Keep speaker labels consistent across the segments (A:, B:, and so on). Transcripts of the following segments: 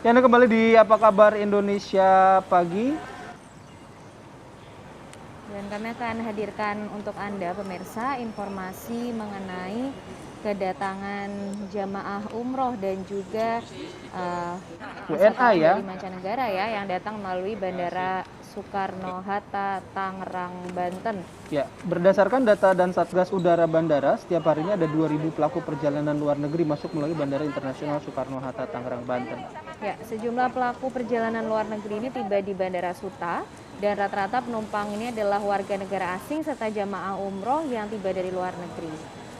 A: Ya, Anda kembali di Apa Kabar Indonesia Pagi.
B: Dan kami akan hadirkan untuk Anda pemirsa informasi mengenai kedatangan jamaah umroh dan juga
A: WNA
B: wisatawan
A: ya.
B: dari mancanegara ya yang datang melalui Bandara Soekarno-Hatta, Tangerang, Banten.
A: Ya, berdasarkan data dan Satgas Udara Bandara, setiap harinya ada 2.000 pelaku perjalanan luar negeri masuk melalui Bandara Internasional Soekarno-Hatta, Tangerang, Banten.
B: Ya, sejumlah pelaku perjalanan luar negeri ini tiba di Bandara Suta dan rata-rata penumpang ini adalah warga negara asing serta jamaah umroh yang tiba dari luar negeri.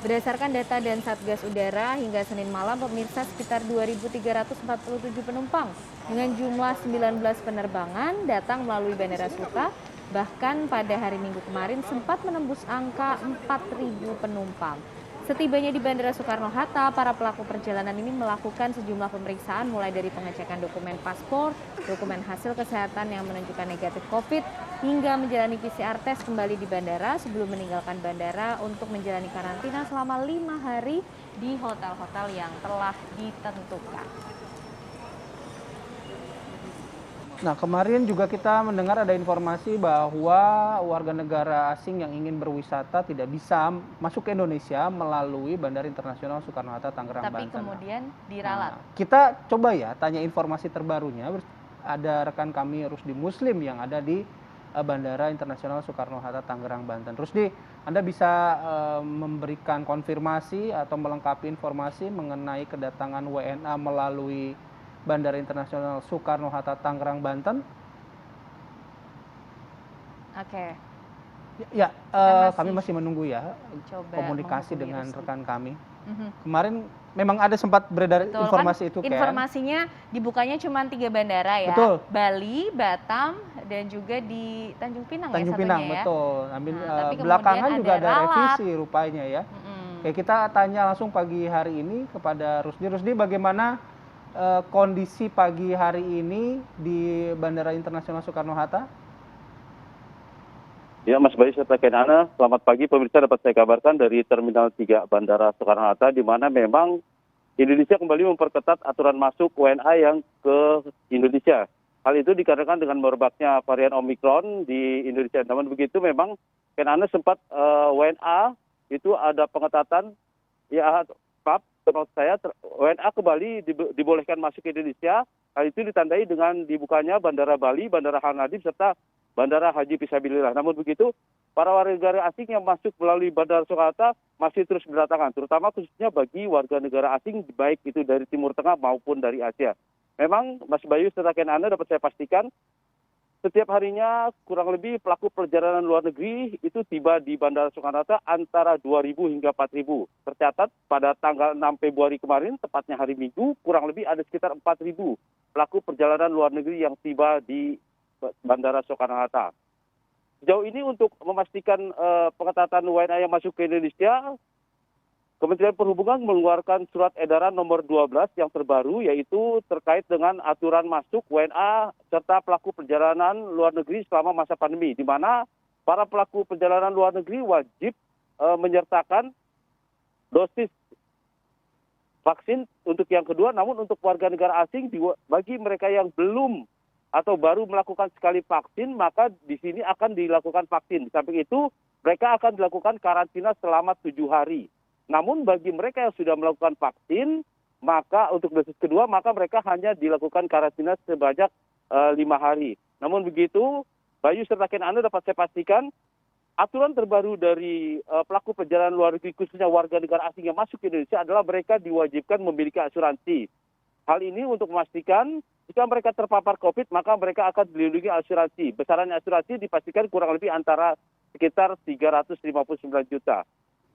B: Berdasarkan data dan Satgas Udara, hingga Senin malam pemirsa sekitar 2.347 penumpang dengan jumlah 19 penerbangan datang melalui Bandara Suta. Bahkan pada hari Minggu kemarin sempat menembus angka 4.000 penumpang. Setibanya di Bandara Soekarno-Hatta, para pelaku perjalanan ini melakukan sejumlah pemeriksaan mulai dari pengecekan dokumen paspor, dokumen hasil kesehatan yang menunjukkan negatif COVID, hingga menjalani PCR test kembali di bandara sebelum meninggalkan bandara untuk menjalani karantina selama 5 hari di hotel-hotel yang telah ditentukan.
A: Nah, kemarin juga kita mendengar ada informasi bahwa warga negara asing yang ingin berwisata tidak bisa masuk ke Indonesia melalui Bandara Internasional Soekarno-Hatta, Tangerang,
B: Tapi
A: Banten.
B: kemudian diralat.
A: Kita coba ya tanya informasi terbarunya. Ada rekan kami Rusdi Muslim yang ada di Bandara Internasional Soekarno-Hatta, Tangerang, Banten. Rusdi, Anda bisa memberikan konfirmasi atau melengkapi informasi mengenai kedatangan WNA melalui Bandara Internasional Soekarno-Hatta, Tangerang, Banten?
B: Oke.
A: Ya, kami masih menunggu ya komunikasi dengan rekan kami. Kemarin memang ada sempat beredar informasi itu kan?
B: Informasinya dibukanya cuma 3 bandara ya.
A: Betul.
B: Bali, Batam, dan juga di Tanjung Pinang
A: Tanjung
B: ya
A: Pinang,
B: satunya ya.
A: betul.
B: Tapi
A: Belakangan
B: kemudian
A: juga ada
B: ralat.
A: revisi rupanya ya. Oke, kita tanya langsung pagi hari ini kepada Rusdi. Rusdi, bagaimana kondisi pagi hari ini di Bandara Internasional Soekarno-Hatta?
C: Ya, Mas Bayu serta Kenana, selamat pagi pemirsa, dapat saya kabarkan dari Terminal 3 Bandara Soekarno-Hatta, di mana memang Indonesia kembali memperketat aturan masuk WNA yang ke Indonesia. Hal itu dikarenakan dengan merebaknya varian Omikron di Indonesia. Namun begitu memang Kenana sempat WNA itu ada pengetatan, ya maaf, menurut saya WNA kembali dibolehkan masuk ke Indonesia. Hal itu ditandai dengan dibukanya Bandara Bali, Bandara Hang Nadiem, serta Bandara Haji Fisabilillah. Namun begitu, para warga negara asing yang masuk melalui Bandara Soekarno-Hatta masih terus berdatangan, terutama khususnya bagi warga negara asing, baik itu dari Timur Tengah maupun dari Asia. Memang, Mas Bayu serta Anda dapat saya pastikan, setiap harinya kurang lebih pelaku perjalanan luar negeri itu tiba di Bandara Soekarno-Hatta antara 2.000 hingga 4.000. Tercatat pada tanggal 6 Februari kemarin, tepatnya hari Minggu, kurang lebih ada sekitar 4.000 pelaku perjalanan luar negeri yang tiba di Bandara Soekarno-Hatta. Sejauh ini untuk memastikan pengetatan WNA yang masuk ke Indonesia, Kementerian Perhubungan mengeluarkan surat edaran nomor 12 yang terbaru, yaitu terkait dengan aturan masuk WNA serta pelaku perjalanan luar negeri selama masa pandemi, di mana para pelaku perjalanan luar negeri wajib menyertakan dosis vaksin untuk yang kedua. Namun untuk warga negara asing, bagi mereka yang belum atau baru melakukan sekali vaksin, maka di sini akan dilakukan vaksin. Di samping itu, mereka akan dilakukan karantina selama 7 hari. Namun bagi mereka yang sudah melakukan vaksin, maka untuk dosis kedua, maka mereka hanya dilakukan karantina sebanyak 5 hari. Namun begitu, Bayu serta Anda dapat saya pastikan, aturan terbaru dari pelaku perjalanan luar negeri, khususnya warga negara asing yang masuk ke Indonesia, adalah mereka diwajibkan memiliki asuransi. Hal ini untuk memastikan jika mereka terpapar COVID, maka mereka akan dilindungi asuransi. Besaran asuransi dipastikan kurang lebih antara sekitar 359 juta.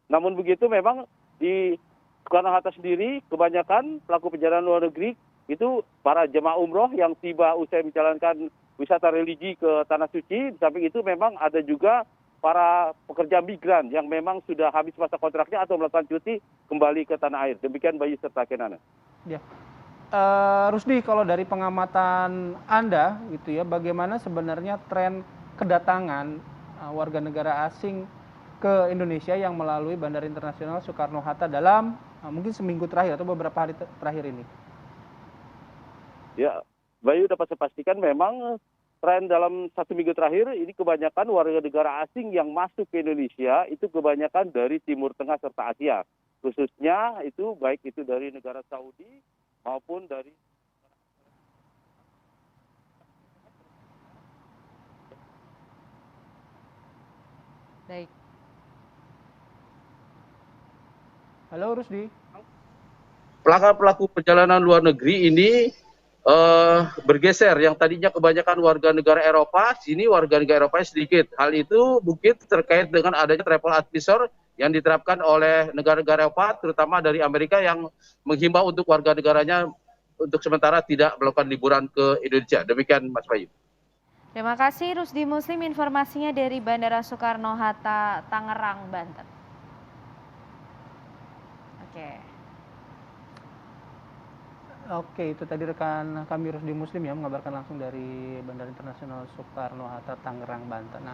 C: Namun begitu memang di Soekarno-Hatta sendiri, kebanyakan pelaku perjalanan luar negeri itu para jemaah umroh yang tiba usai menjalankan wisata religi ke Tanah Suci. Di samping itu memang ada juga para pekerja migran yang memang sudah habis masa kontraknya atau melakukan cuti kembali ke tanah air. Demikian Bayu serta Kenana.
A: Ya. Rusdi, kalau dari pengamatan Anda gitu ya, bagaimana sebenarnya tren kedatangan warga negara asing ke Indonesia yang melalui Bandara Internasional Soekarno-Hatta dalam mungkin seminggu terakhir atau beberapa hari terakhir ini?
C: Ya, Bayu dapat saya pastikan memang tren dalam 1 minggu terakhir ini kebanyakan warga negara asing yang masuk ke Indonesia itu kebanyakan dari Timur Tengah serta Asia. Khususnya itu baik itu dari negara Saudi maupun dari
B: Baik.
A: Halo Rusdi.
D: Pelaku perjalanan luar negeri ini bergeser. Yang tadinya kebanyakan warga negara Eropa, sini warga negara Eropa sedikit. Hal itu mungkin terkait dengan adanya travel advisor yang diterapkan oleh negara-negara Eropa, terutama dari Amerika yang menghimbau untuk warga negaranya untuk sementara tidak melakukan liburan ke Indonesia. Demikian Mas Bayu.
B: Terima kasih Rusdi Muslim informasinya dari Bandara Soekarno-Hatta, Tangerang, Banten.
A: Oke, itu tadi rekan kami Rusdi Muslim ya mengabarkan langsung dari Bandara Internasional Soekarno-Hatta, Tangerang, Banten. Nah,